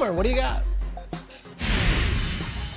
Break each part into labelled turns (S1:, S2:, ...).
S1: Palmer, what do you got?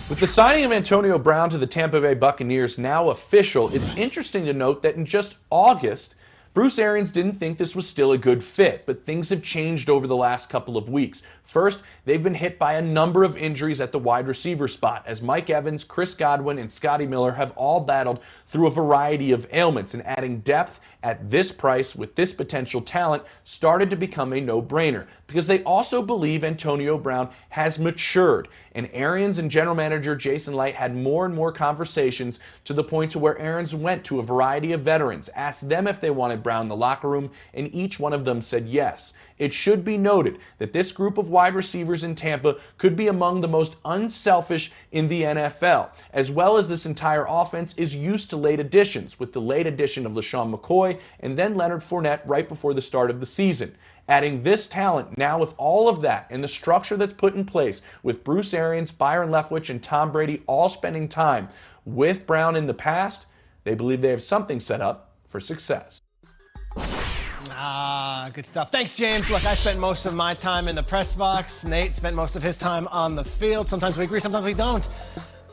S2: With the signing of Antonio Brown to the Tampa Bay Buccaneers now official, it's interesting to note that in just August, Bruce Arians didn't think this was still a good fit, but things have changed over the last couple of weeks. First, they've been hit by a number of injuries at the wide receiver spot, as Mike Evans, Chris Godwin, and Scotty Miller have all battled through a variety of ailments, and adding depth at this price with this potential talent started to become a no-brainer, because they also believe Antonio Brown has matured, and Arians and general manager Jason Licht had more and more conversations to the point to where Arians went to a variety of veterans, asked them if they wanted Brown in the locker room, and each one of them said yes. It should be noted that this group of wide receivers in Tampa could be among the most unselfish in the NFL, as well as this entire offense is used to late additions, with the late addition of LaShawn McCoy and then Leonard Fournette right before the start of the season. Adding this talent now with all of that and the structure that's put in place with Bruce Arians, Byron Leftwich, and Tom Brady all spending time with Brown in the past, they believe they have something set up for success.
S1: Good stuff. Thanks, James. Look, I spent most of my time in the press box. Nate spent most of his time on the field. Sometimes we agree, sometimes we don't.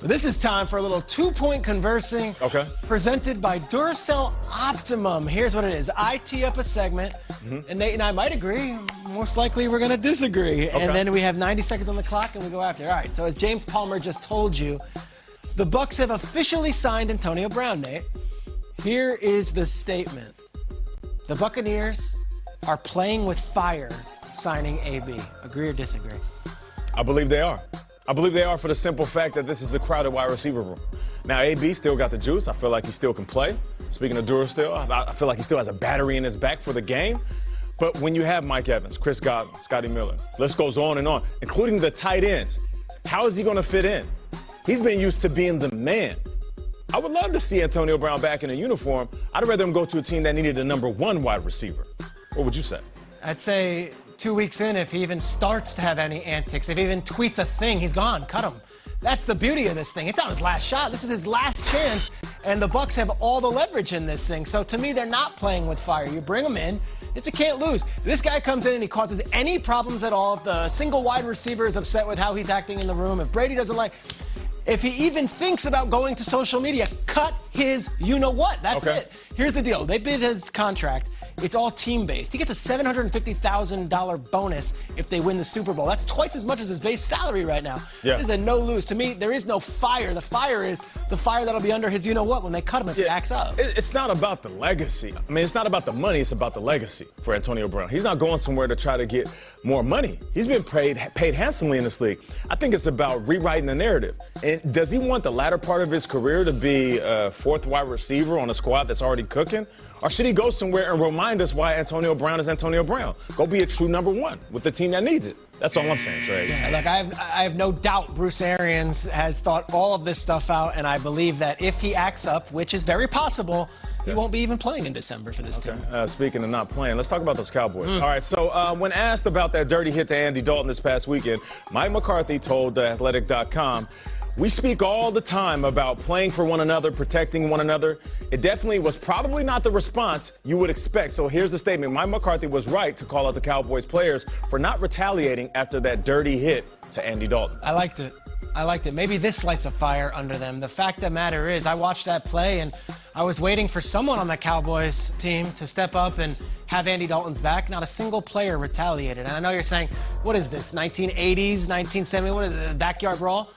S1: But this is time for a little two-point conversing.
S3: Okay.
S1: Presented by Duracell Optimum. Here's what it is. I tee up a segment, and Nate and I might agree. Most likely we're going to disagree.
S3: Okay.
S1: And then we have 90 seconds on the clock, and we go after it. All right, so as James Palmer just told you, the Bucs have officially signed Antonio Brown, Nate. Here is the statement. The Buccaneers are playing with fire signing AB. Agree or disagree?
S3: I believe they are. I believe they are for the simple fact that this is a crowded wide receiver room. Now, AB still got the juice. I feel like he still can play. Speaking of Duracell, I feel like he still has a battery in his back for the game. But when you have Mike Evans, Chris Godwin, Scotty Miller, list goes on and on, including the tight ends, how is he going to fit in? He's been used to being the man. I would love to see Antonio Brown back in a uniform. I'd rather him go to a team that needed a #1 wide receiver. What would you say?
S1: I'd say 2 weeks in, if he even starts to have any antics, if he even tweets a thing, he's gone. Cut him. That's the beauty of this thing. It's not his last shot. This is his last chance, and the Bucs have all the leverage in this thing. So to me, they're not playing with fire. You bring him in, it's a can't lose. This guy comes in and he causes any problems at all. If the single wide receiver is upset with how he's acting in the room, if Brady doesn't like... If he even thinks about going to social media, cut his you-know-what. That's
S3: okay.
S1: it. Here's the deal. They bid his contract. It's all team-based. He gets a $750,000 bonus if they win the Super Bowl. That's twice as much as his base salary right now.
S3: Yeah.
S1: This is a no-lose. To me, there is no fire. The fire is the fire that'll be under his you-know-what when they cut him if he acts up.
S3: It's not about the legacy. I mean, it's not about the money. It's about the legacy for Antonio Brown. He's not going somewhere to try to get more money. He's been paid handsomely in this league. I think it's about rewriting the narrative. And does he want the latter part of his career to be a fourth wide receiver on a squad that's already cooking? Or should he go somewhere and remind us why Antonio Brown is Antonio Brown? Go be a true #1 with the team that needs it. That's all I'm saying, Trey.
S1: Yeah, look, I have no doubt Bruce Arians has thought all of this stuff out, and I believe that if he acts up, which is very possible, he won't be even playing in December for this team.
S3: Speaking of not playing, let's talk about those Cowboys. All right, so when asked about that dirty hit to Andy Dalton this past weekend, Mike McCarthy told Athletic.com, "We speak all the time about playing for one another, protecting one another. It definitely was probably not the response you would expect." So here's the statement. Mike McCarthy was right to call out the Cowboys players for not retaliating after that dirty hit to Andy Dalton.
S1: I liked it. Maybe this lights a fire under them. The fact of the matter is, I watched that play, and I was waiting for someone on the Cowboys team to step up and have Andy Dalton's back. Not a single player retaliated. And I know you're saying, what is this, 1980s, 1970s, what is it, a backyard brawl?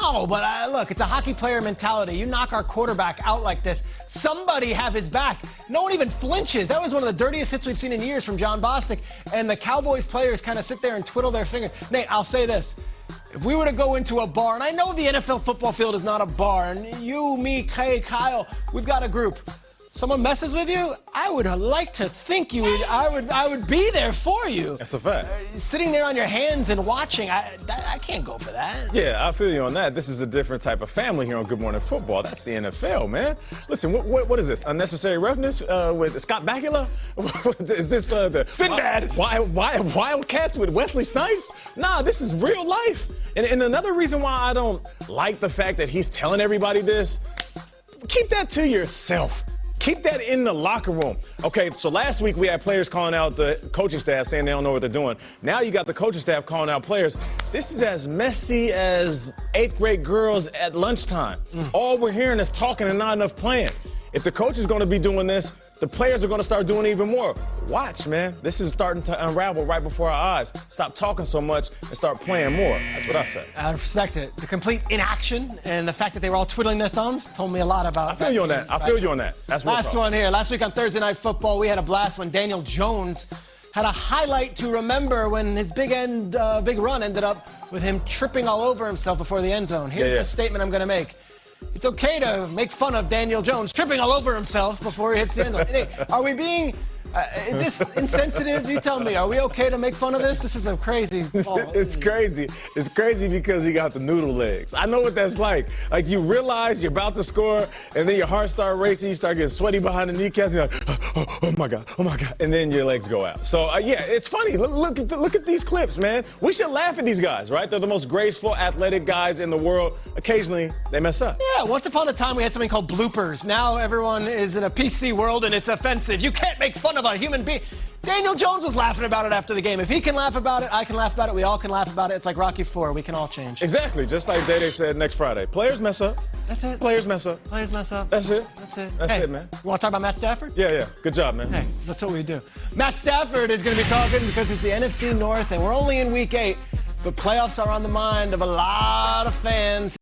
S1: No, but look, it's a hockey player mentality. You knock our quarterback out like this, somebody have his back. No one even flinches. That was one of the dirtiest hits we've seen in years from John Bostic. And the Cowboys players kind of sit there and twiddle their fingers. Nate, I'll say this. If we were to go into a bar, and I know the NFL football field is not a bar, and you, me, Kay, Kyle, we've got a group. Someone messes with you, I would like to think you would. I would be there for you.
S3: That's a fact.
S1: Sitting there on your hands and watching, I can't go for that.
S3: Yeah, I feel you on that. This is a different type of family here on Good Morning Football. That's the NFL, man. Listen, what is this? Unnecessary roughness with Scott Bakula? Is this the
S1: Sinbad?
S3: Wildcats with Wesley Snipes? Nah, this is real life. And another reason why I don't like the fact that he's telling everybody this, keep that to yourself. Keep that in the locker room. Okay, so last week we had players calling out the coaching staff saying they don't know what they're doing. Now you got the coaching staff calling out players. This is as messy as 8th grade girls at lunchtime. All we're hearing is talking and not enough playing. If the coach is going to be doing this, the players are going to start doing even more. Watch, man. This is starting to unravel right before our eyes. Stop talking so much and start playing more. That's what I say.
S1: I respect it. The complete inaction and the fact that they were all twiddling their thumbs told me a lot about
S3: I feel you on that. I feel you on that. That's what
S1: Last one here. Last week on Thursday Night Football, we had a blast when Daniel Jones had a highlight to remember when his big run ended up with him tripping all over himself before the end zone. Here's the statement I'm going to make. It's okay to make fun of Daniel Jones tripping all over himself before he hits the end zone. Hey, are we being... is this insensitive? You tell me. Are we okay to make fun of this? This is a crazy ball.
S3: It's crazy. It's crazy because he got the noodle legs. I know what that's like. Like, you realize you're about to score, and then your heart starts racing. You start getting sweaty behind the kneecaps. You're like, oh my God, and then your legs go out. So yeah, it's funny. Look at these clips, man. We should laugh at these guys, right? They're the most graceful, athletic guys in the world. Occasionally, they mess up.
S1: Yeah. Once upon a time, we had something called bloopers. Now everyone is in a PC world, and it's offensive. You can't make fun of a human being. Daniel Jones was laughing about it after the game. If he can laugh about it, I can laugh about it. We all can laugh about it. It's like Rocky IV. We can all change.
S3: Exactly. Just like Day said next Friday. Players mess up.
S1: That's it.
S3: Players mess up.
S1: Players mess up.
S3: That's it.
S1: That's it.
S3: That's
S1: hey,
S3: it, man.
S1: You want to talk about Matt Stafford?
S3: Yeah. Good job, man.
S1: Hey, that's what we do. Matt Stafford is going to be talking because it's the NFC North, and we're only in Week 8. But playoffs are on the mind of a lot of fans.